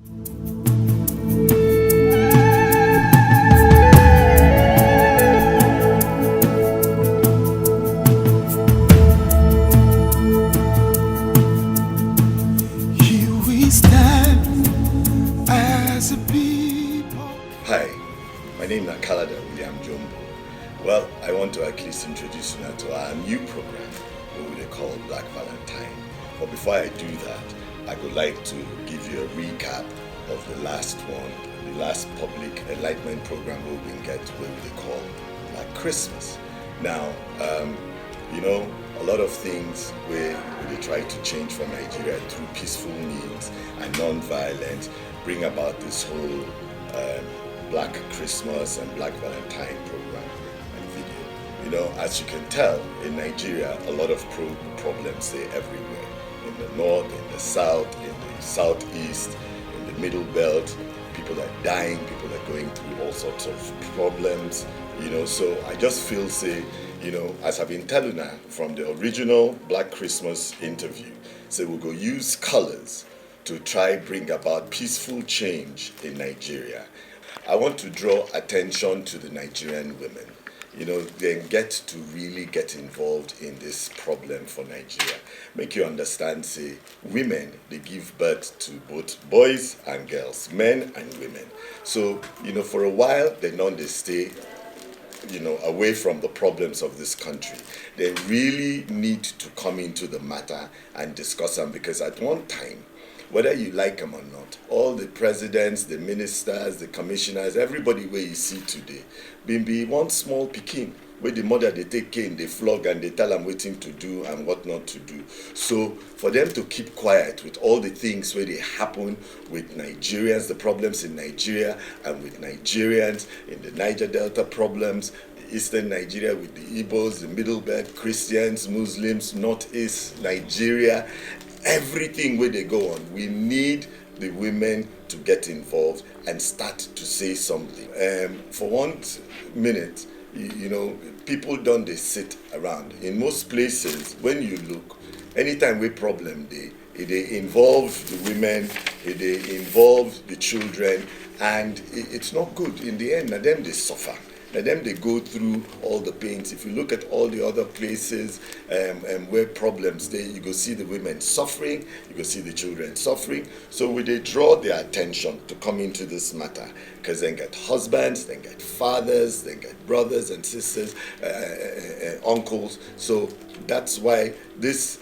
Hi, my name is Kalada William Jumbo. Well, I want to at least introduce you now to our new program, what we call Black Valentine. But before I do that, I would like to give you a recap of the last one, the last public enlightenment program we've been get what we call Black Christmas. Now, a lot of things we try to change for Nigeria through peaceful means and non-violent, bring about this whole Black Christmas and Black Valentine program and video. As you can tell, in Nigeria, a lot of problems there everywhere. In the north, in the south, in the southeast, in the middle belt, people are dying, people are going through all sorts of problems. So I just feel, as I've been telling her from the original Black Christmas interview, we'll go use colors to try bring about peaceful change in Nigeria. I want to draw attention to the Nigerian women. They get to really get involved in this problem for Nigeria. Make you understand, women, they give birth to both boys and girls, men and women. So, for a while, they stay away from the problems of this country. They really need to come into the matter and discuss them, because at one time, whether you like them or not, all the presidents, the ministers, the commissioners, everybody where you see today, be one small pikin where the mother they take cane, they flog and they tell them what to do and what not to do. So for them to keep quiet with all the things where they happen with Nigerians, the problems in Nigeria, and with Nigerians in the Niger Delta problems, Eastern Nigeria with the Igbos, the Middle Belt, Christians, Muslims, Northeast Nigeria, everything where they go on, we need the women to get involved and start to say something. For 1 minute, people don't they sit around. In most places, when you look, anytime we problem they involve the women, they involve the children, and it's not good. In the end, now them they suffer. Now them they go through all the pains. If you look at all the other places where problems there, you go see the women suffering, you go see the children suffering. So they draw their attention to come into this matter, because then get husbands, then get fathers, then get brothers and sisters, uncles. So that's why this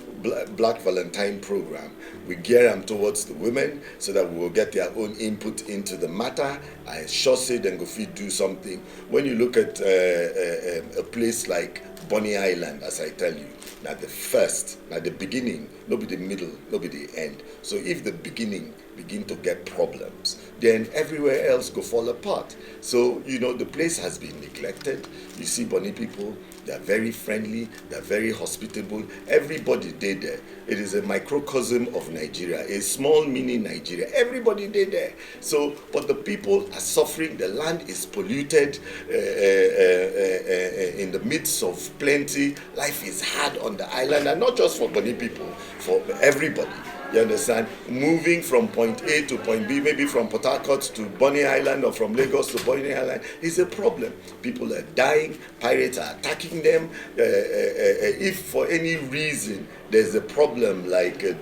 Black Valentine program, we gear them towards the women so that we will get their own input into the matter. I sure say then go fit do something. When you look at a place like Bonny Island, as I tell you, not the beginning, no be the middle, no be the end. So if the beginning begin to get problems, then everywhere else go fall apart. So, the place has been neglected. You see Bonny people, they're very friendly, they're very hospitable. Everybody did there. It is a microcosm of Nigeria, a small mini Nigeria. Everybody did there. So, but the people are suffering. The land is polluted in the midst of plenty. Life is hard on the island, and not just for Bonny people, for everybody. You understand? Moving from point A to point B, maybe from Port Harcourt to Bonny Island or from Lagos to Bonny Island, is a problem. People are dying, pirates are attacking them. If for any reason there's a problem like a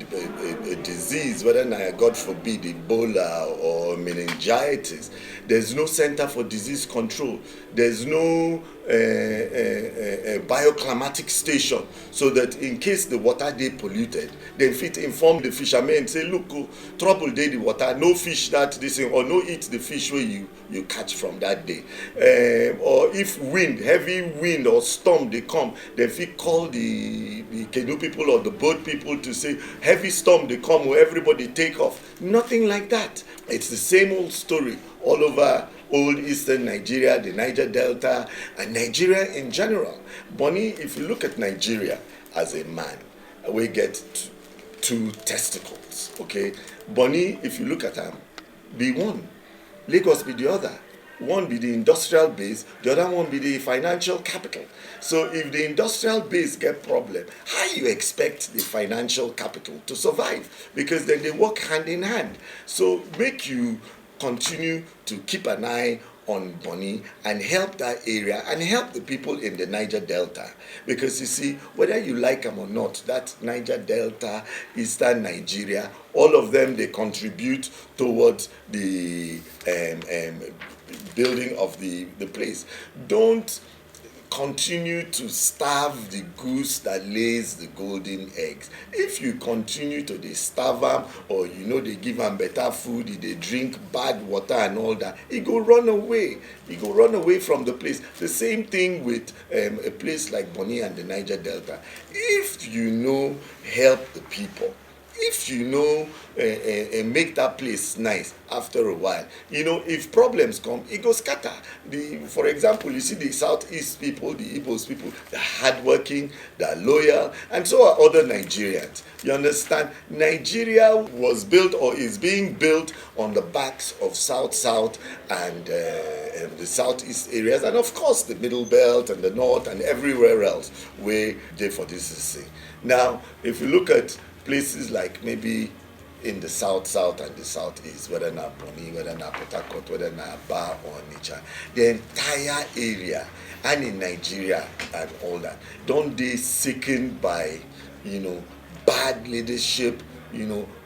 disease, whether God forbid Ebola or meningitis, there's no center for disease control. There's no bioclimatic station, so that in case the water they polluted, they fit inform the fishermen, say, look, trouble day the water, no fish that this thing, or no eat the fish where you catch from that day. Or if heavy wind or storm they come, they fit call the canoe people or the boat people to say, heavy storm they come, where everybody take off. Nothing like that. It's the same old story all over old Eastern Nigeria, the Niger Delta, and Nigeria in general. Bonny, if you look at Nigeria as a man, we get two testicles, okay? Bonny, if you look at him, be one. Lagos be the other. One be the industrial base, the other one be the financial capital. So if the industrial base get problem, how you expect the financial capital to survive? Because then they work hand in hand. So make you continue to keep an eye on money and help that area and help the people in the Niger Delta. Because you see, whether you like them or not, that Niger Delta, Eastern Nigeria, all of them, they contribute towards the building of the place. Don't continue to starve the goose that lays the golden eggs. If you continue to dey starve am, or dey give am better food, e dey drink bad water and all that, e go run away. E go run away from the place. The same thing with a place like Bonny and the Niger Delta. If you no help the people, if you no make that place nice after a while, if problems come, e go scatter. For example, you see the southeast people, the Igbos people, they're hardworking, they're loyal, and so are other Nigerians. You understand? Nigeria was built, or is being built, on the backs of South and the southeast areas, and of course the middle belt and the north and everywhere else where they for this is say. Now, if you look at places like maybe in the south and the southeast, whether not Bonny, whether not Port Harcourt, whether not Aba or Onitsha, the entire area, and in Nigeria and all that, don't they sickened by bad leadership,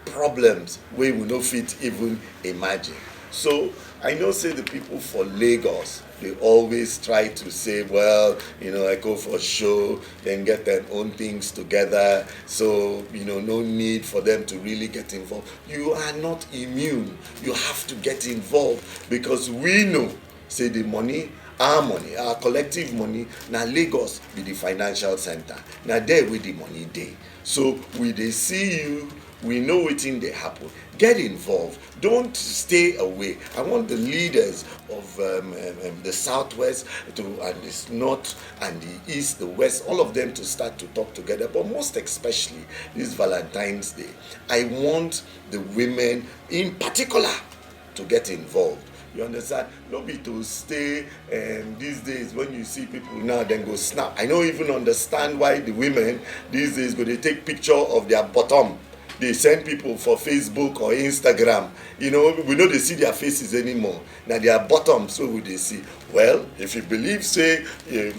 problems where we no fit even imagine. So I know say the people for Lagos, they always try to say, well, I go for show, then get their own things together. So, no need for them to really get involved. You are not immune. You have to get involved, because we know, say the money, our collective money, now Lagos be the financial center. Now there with the money day. So we they see you, we know wetin dey happen. Get involved. Don't stay away. I want the leaders of the southwest and the north and the east, the west, all of them to start to talk together. But most especially this Valentine's Day, I want the women in particular to get involved. You understand? No be to stay these days when you see people now then go snap. I don't even understand why the women these days go they take picture of their bottom. They send people for Facebook or Instagram. We know they see their faces anymore. Now their bottom, so would they see. Well, if you believe, say,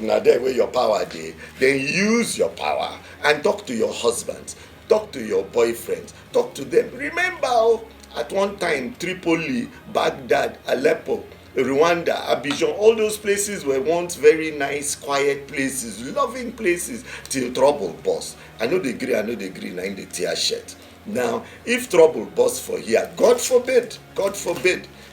now there where your power dey, then use your power and talk to your husbands, talk to your boyfriends, talk to them. Remember, at one time, Tripoli, Baghdad, Aleppo, Rwanda, Abidjan, all those places were once very nice, quiet places, loving places, till trouble burst. I know they agree, now in the tear shed. Now, if trouble burst for here, God forbid,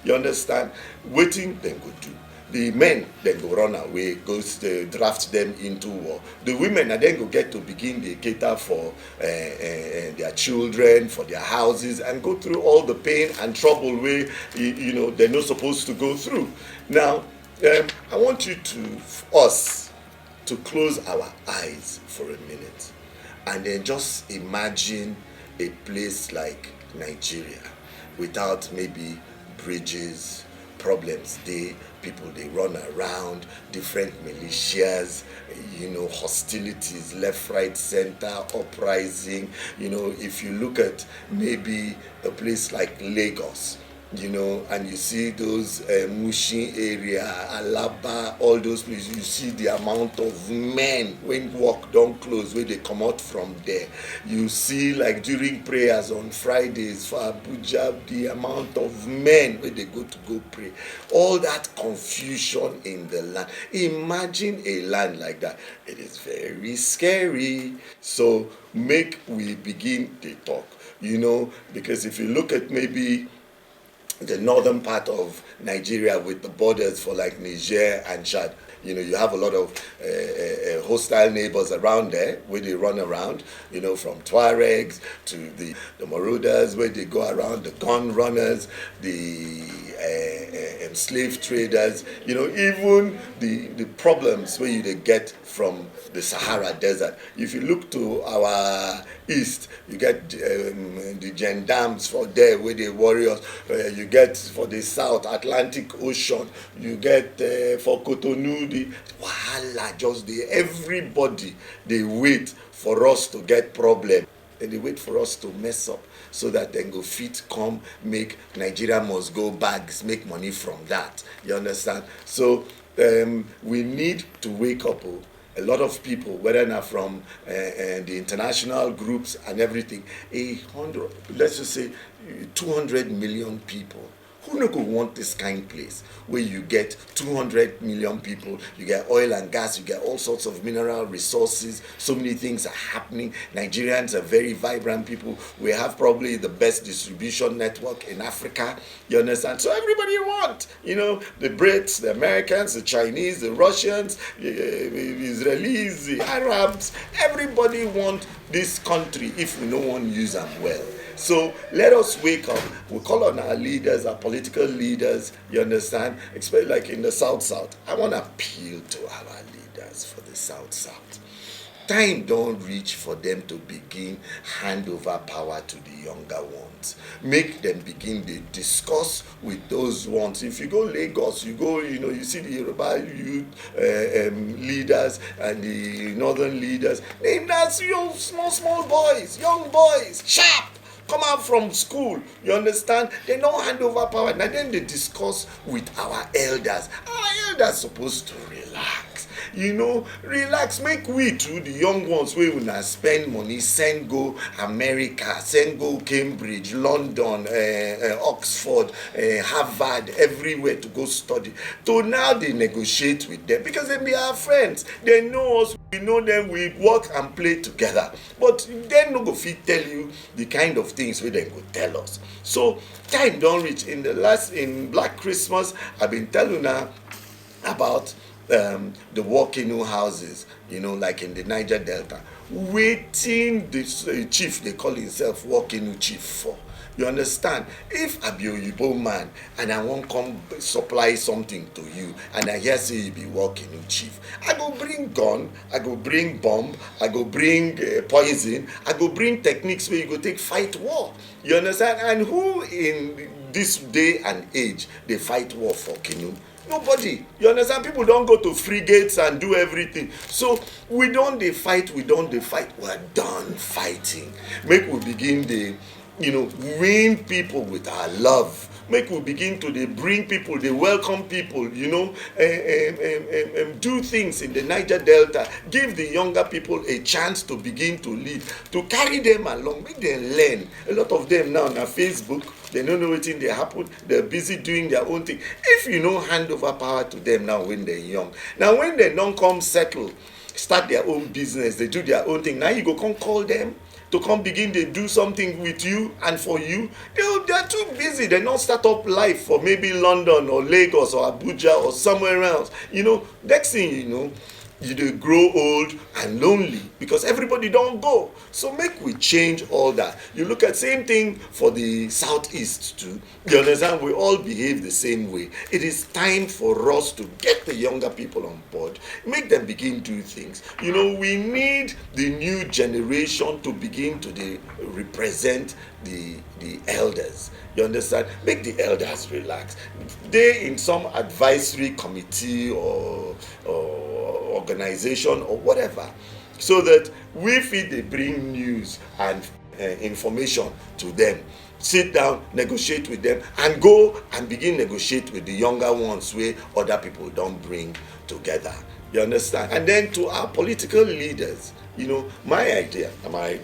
you understand, wetin dem go do? The men then go run away, goes to draft them into war. The women are then go get to begin the cater for their children, for their houses, and go through all the pain and trouble where they're not supposed to go through. Now, I want us to close our eyes for a minute, and then just imagine a place like Nigeria without maybe bridges, problems people they run around, different militias, hostilities, left, right, center, uprising. If you look at maybe a place like Lagos, and you see those Mushin area, Alaba, all those places, you see the amount of men when work don't close, where they come out from there. You see, like during prayers on Fridays for Abuja, the amount of men where they go pray. All that confusion in the land. Imagine a land like that. It is very scary. So make we begin to talk, because if you look at maybe the northern part of Nigeria with the borders for like Niger and Chad, You have a lot of hostile neighbors around there where they run around, from Tuaregs to the marauders where they go around, the gun runners, the slave traders, even the problems where you get from the Sahara Desert. If you look to our east, you get the gendarmes for there where they warriors. You get for the south Atlantic Ocean. You get for Cotonou the wahala just there. Everybody they wait for us to get problem. And they wait for us to mess up so that then go fit come make Nigeria must go bags, make money from that. You understand? So we need to wake up. A lot of people, whether not from the international groups and everything, let's just say 200 million people. Who no go want this kind place where you get 200 million people, you get oil and gas, you get all sorts of mineral resources, so many things are happening. Nigerians are very vibrant people. We have probably the best distribution network in Africa, you understand? So everybody want, the Brits, the Americans, the Chinese, the Russians, the Israelis, the Arabs, everybody want this country if we no one use them well. So let us wake up. We call on our leaders, our political leaders, you understand? Especially like in the South. I want to appeal to our leaders for the South. Time don't reach for them to begin hand over power to the younger ones. Make them begin to discuss with those ones. If you go Lagos, you go, you see the Yoruba youth leaders and the northern leaders. That's small boys, young boys, sharp. Come out from school, you understand? They don't hand over power. Now then they discuss with our elders. Our elders supposed to relax. Relax. Make we too, the young ones, we will spend money, send go America, send go Cambridge, London, Oxford, Harvard, everywhere to go study. So now they negotiate with them because they be our friends. They know us, we know them, we work and play together. But they no go fit tell you the kind of things where they go tell us. So time don't reach. In Black Christmas, I've been telling now about the walk-in houses, like in the Niger Delta. Waiting this chief, they call himself walk-in chief for. You understand? If I be Oyibo man and I won't come supply something to you and I hear say you be walking in chief, I go bring gun, I go bring bomb, I go bring poison, I go bring techniques where you go take fight war. You understand? And who in this day and age they fight war for Kinu? Nobody. You understand? People don't go to frigates and do everything. So we don't they fight. We're done fighting. Make we begin the win people with our love. Make we begin to bring people, they welcome people, do things in the Niger Delta. Give the younger people a chance to begin to lead, to carry them along, make them learn. A lot of them now on Facebook, they don't know what they happen. They're busy doing their own thing. If you hand over power to them now when they're young. Now when they don't come settle, start their own business, they do their own thing. Now you go come call them to come begin to do something with you and for you. They're too busy. They don't start up life for maybe London or Lagos or Abuja or somewhere else. Next thing you know, you grow old and lonely because everybody don't go. So make we change all that. You look at same thing for the southeast too. You understand? We all behave the same way. It is time for us to get the younger people on board, make them begin do things. We need the new generation to begin to represent the elders. You understand? Make the elders relax. They in some advisory committee or organization or whatever, so that they bring news and information to them. Sit down, negotiate with them, and go and begin negotiate with the younger ones where other people don't bring together. You understand? And then to our political leaders, my idea, and I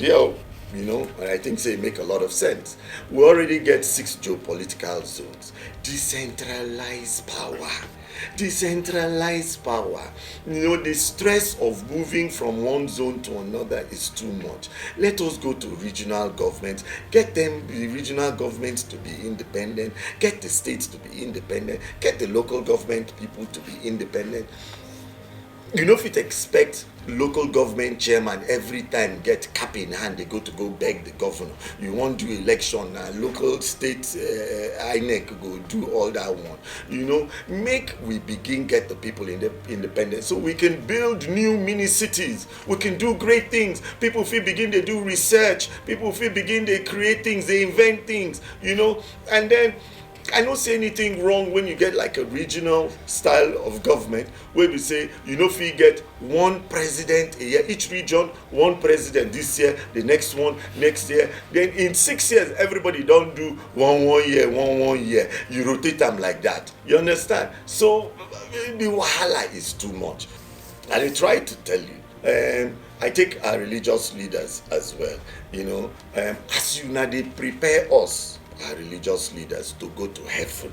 think they make a lot of sense. We already get 6 geopolitical zones. Decentralized power. The stress of moving from one zone to another is too much. Let us go to regional governments, get the regional governments to be independent, get the states to be independent, get the local government people to be independent. You know, if it expect local government chairman every time get cap in hand, they go beg the governor. You want to do election now, local state INEC go do all that one. You know, make we begin get the people in the independent so we can build new mini cities. We can do great things. People feel begin they do research. People feel begin they create things, they invent things. You know, and then I don't see anything wrong when you get like a regional style of government where we say, you know, if we get one president a year, each region, one president this year, the next one next year. Then in 6 years, everybody don't do one year. You rotate them like that. You understand? So the wahala is too much. And I try to tell you, I take our religious leaders as well, you know, as you know, they prepare us, our religious leaders, to go to heaven.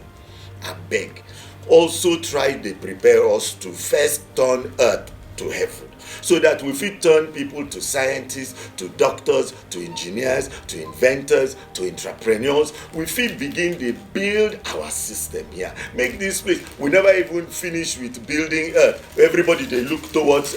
I beg. Also try to prepare us to first turn earth to heaven, so that we fit turn people to scientists, to doctors, to engineers, to inventors, to entrepreneurs. We fit begin to build our system here. Make this place. We never even finish with building earth. Everybody they look towards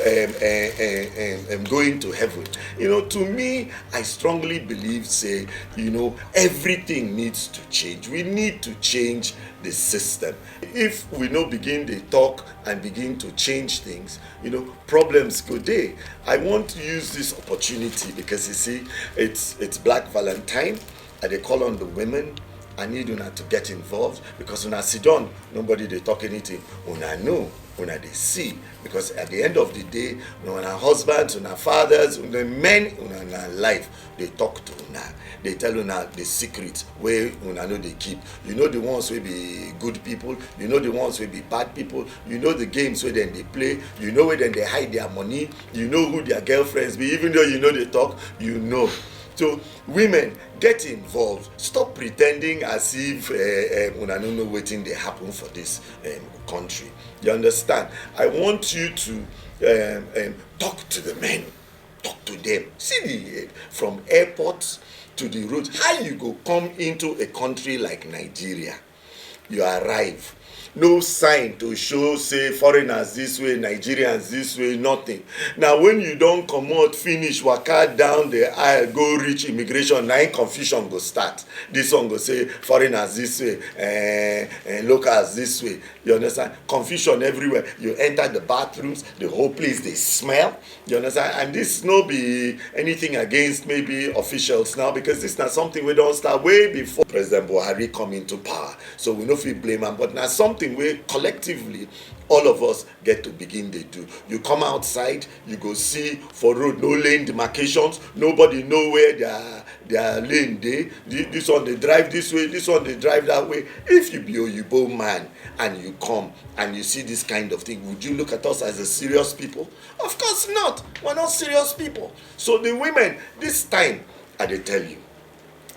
going to heaven. You know, to me, I strongly believe, say, you know, everything needs to change. We need to change the system. If we no begin to talk and begin to change things, you know, problems go there. I want to use this opportunity because you see, it's Black Valentine, and they call on the women. I need una to get involved because una sit down, nobody they talk anything. Una know, una they see, because at the end of the day, una husbands, una fathers, una men, una life, they talk to una. They tell una the secrets where una know they keep. You know the ones where be good people, you know the ones where be bad people, you know the games where then they play, you know where then they hide their money, you know who their girlfriends be, even though you know they talk, you know. So women, get involved. Stop pretending as if una don't know wetin dey happen for this country. You understand? I want you to talk to the men. Talk to them. See the from airports to the roads. How you go come into a country like Nigeria? You arrive. No sign to show say foreigners this way, Nigerians this way, nothing. Now when you don comot finish, waka down the aisle go reach immigration, na confusion go start. This one go say foreigners this way, locals this way. You understand? Confusion everywhere. You enter the bathrooms, the whole place they smell. You understand? And this no be anything against maybe officials now, because this na something we don start way before President Buhari come into power. So we no fit blame am, but na something where collectively all of us get to begin they do. You come outside, you go see for road no lane demarcations, nobody know where their lane dey. This one they drive this way, this one they drive that way. If you be Oyibo man and you come and you see this kind of thing, would you look at us as a serious people? Of course not. We're not serious people. So the women, this time, I dey tell you,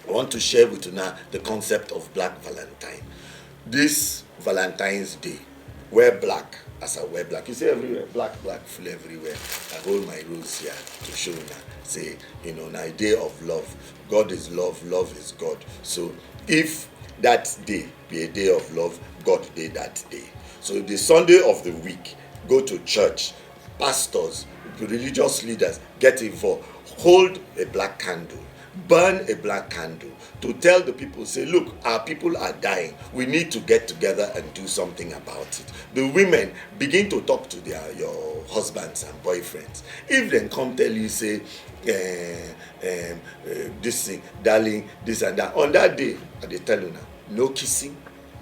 I want to share with you now the concept of Black Valentine. This Valentine's Day, wear black as I wear black. You see everywhere, black full everywhere. I hold my rose here to show now. Say, you know, now a day of love. God is love, love is God. So if that day be a day of love, God did that day. So the Sunday of the week, go to church, pastors, religious leaders, get involved. Hold a black candle. Burn a black candle to tell the people, say, look, our people are dying. We need to get together and do something about it. The women begin to talk to your husbands and boyfriends. If they come tell you, say, this thing, darling, this and that, on that day, they tell you now, no kissing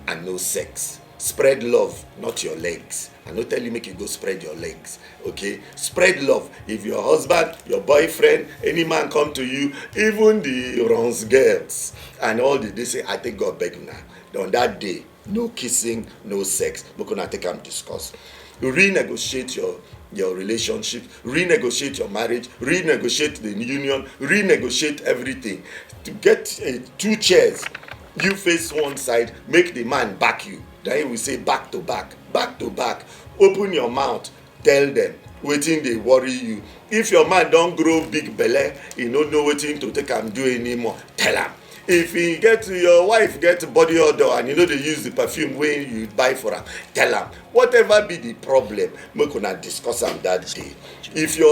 and no sex. Spread love, not your legs. I no tell you make you go spread your legs, okay? Spread love. If your husband, your boyfriend, any man come to you, even the runs girls and all they say, I think God beg you now. On that day, no kissing, no sex. We're gonna take and discuss. Renegotiate your relationship, renegotiate your marriage, renegotiate the union, renegotiate everything. To get 2 chairs, you face one side, make the man back you. Then we say back to back. Open your mouth, tell them wetin dey worry you. If your man don grow big belle, he no know wetin to take am do anymore, tell am. If you get your wife get body odor and you know they use the perfume wey you buy for am, tell am whatever be the problem, make una discuss am that day. If your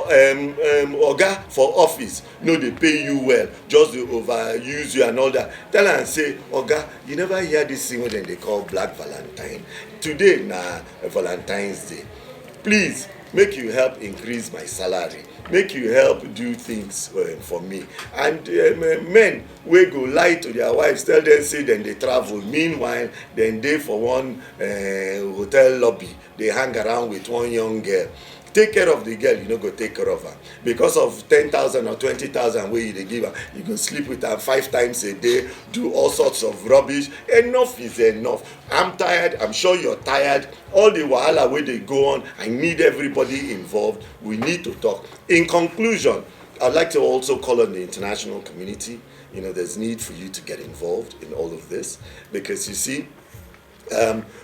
oga for office no dey pay you well, just dey overuse you and all that, tell am say, oga, you never hear this thing wey dem dey call Black Valentine? Today na Valentine's Day. Please make you help increase my salary, make you help do things for me. And men wey go lie to their wives, tell them say dem dey travel, meanwhile dem dey for one hotel lobby dey hang around with one young girl. Take care of the girl, you no go take care of her. Because of 10,000 or 20,000 wey you dey give her, you go sleep with her 5 times a day, do all sorts of rubbish. Enough is enough. I'm tired, I'm sure you're tired. All the wahala wey dey go on, I need everybody involved. We need to talk. In conclusion, I'd like to also call on the international community. You know, there's need for you to get involved in all of this, because you see,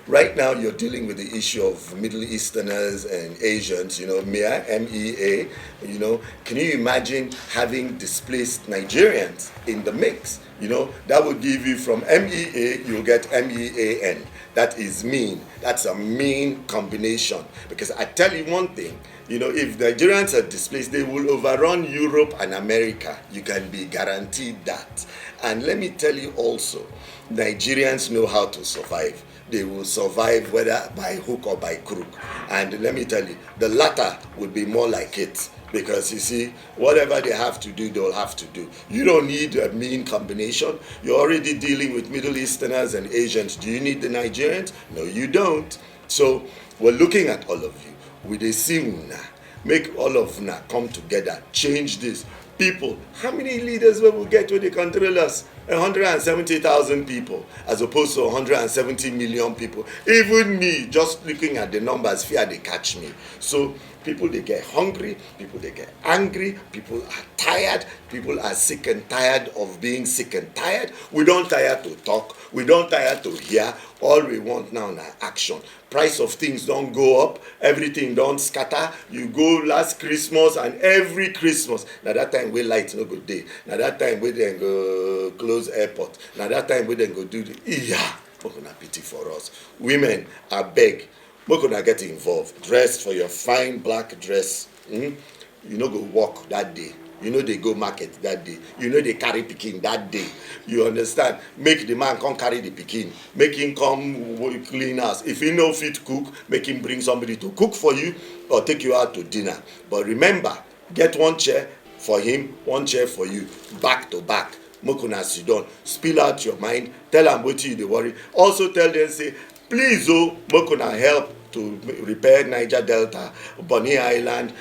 right now you're dealing with the issue of Middle Easterners and Asians, you know, MEA, you know. Can you imagine having displaced Nigerians in the mix? You know, that would give you from MEA, you'll get MEAN. That is mean. That's a mean combination. Because I tell you one thing, you know, if Nigerians are displaced, they will overrun Europe and America. You can be guaranteed that. And let me tell you also, Nigerians know how to survive. They will survive whether by hook or by crook. And let me tell you, the latter would be more like it. Because you see, whatever they have to do, they'll have to do. You don't need a mean combination. You're already dealing with Middle Easterners and Asians. Do you need the Nigerians? No, you don't. So we're looking at all of you. With a simuna, make all of una come together, change this. People, how many leaders will we get when they control us? 170,000 people, as opposed to 170 million people. Even me, just looking at the numbers, fear they catch me. So people, they get hungry, people, they get angry, people are tired, people are sick and tired of being sick and tired. We don't tire to talk, we don't tire to hear. All we want now is action. Price of things don't go up, everything don't scatter. You go last Christmas and every Christmas, now that time we light no good day. Now that time we then go close airport. Now that time we then go do the pity for us. Women, I beg, we're gonna get involved. Dress for your fine black dress. You know, go walk that day. You know they go market that day. You know they carry pikin that day. You understand? Make the man come carry the pikin. Make him come clean house. If he no fit cook, make him bring somebody to cook for you or take you out to dinner. But remember, get one chair for him, one chair for you, back to back. Mokuna sit down, spill out your mind, tell them what you dey worry. Also tell them, say, please, Mokuna help to repair Niger Delta, Bonny Island,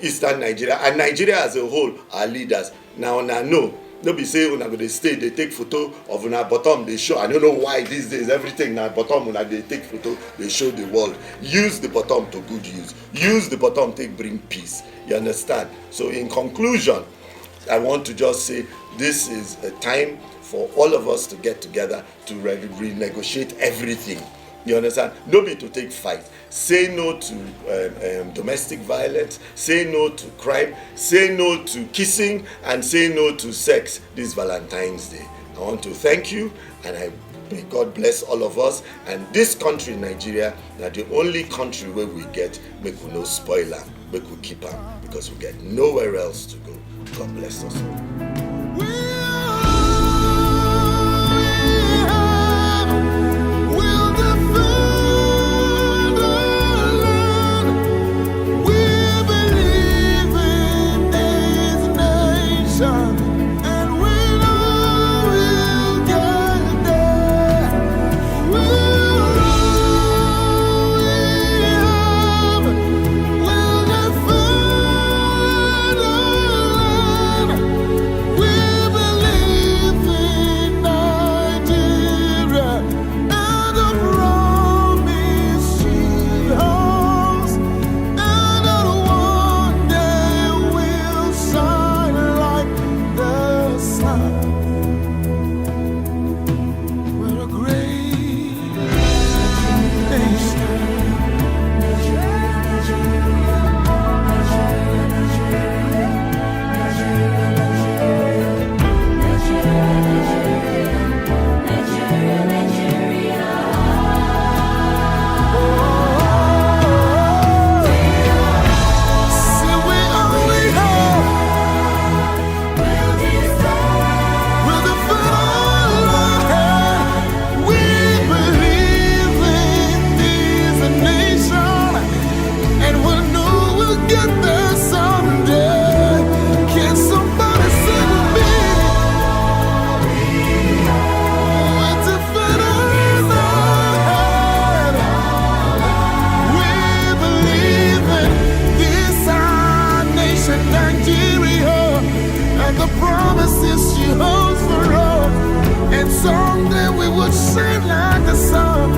Eastern Nigeria, and Nigeria as a whole are leaders. Now, no be say una go dey stay, they take photo of una bottom, they show. I don't know why these days everything na bottom una they take photo, they show the world. Use the bottom to good use. Use the bottom to bring peace. You understand? So in conclusion, I want to just say this is a time for all of us to get together to renegotiate everything. You understand? No be to take fight. Say no to domestic violence. Say no to crime. Say no to kissing. And say no to sex this Valentine's Day. I want to thank you, and may God bless all of us. And this country, Nigeria, that the only country where we get, make we no spoil am, make we keep am, because we get nowhere else to go. God bless us all. would shine like the sun.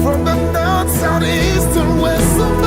From the north, south, east, and west.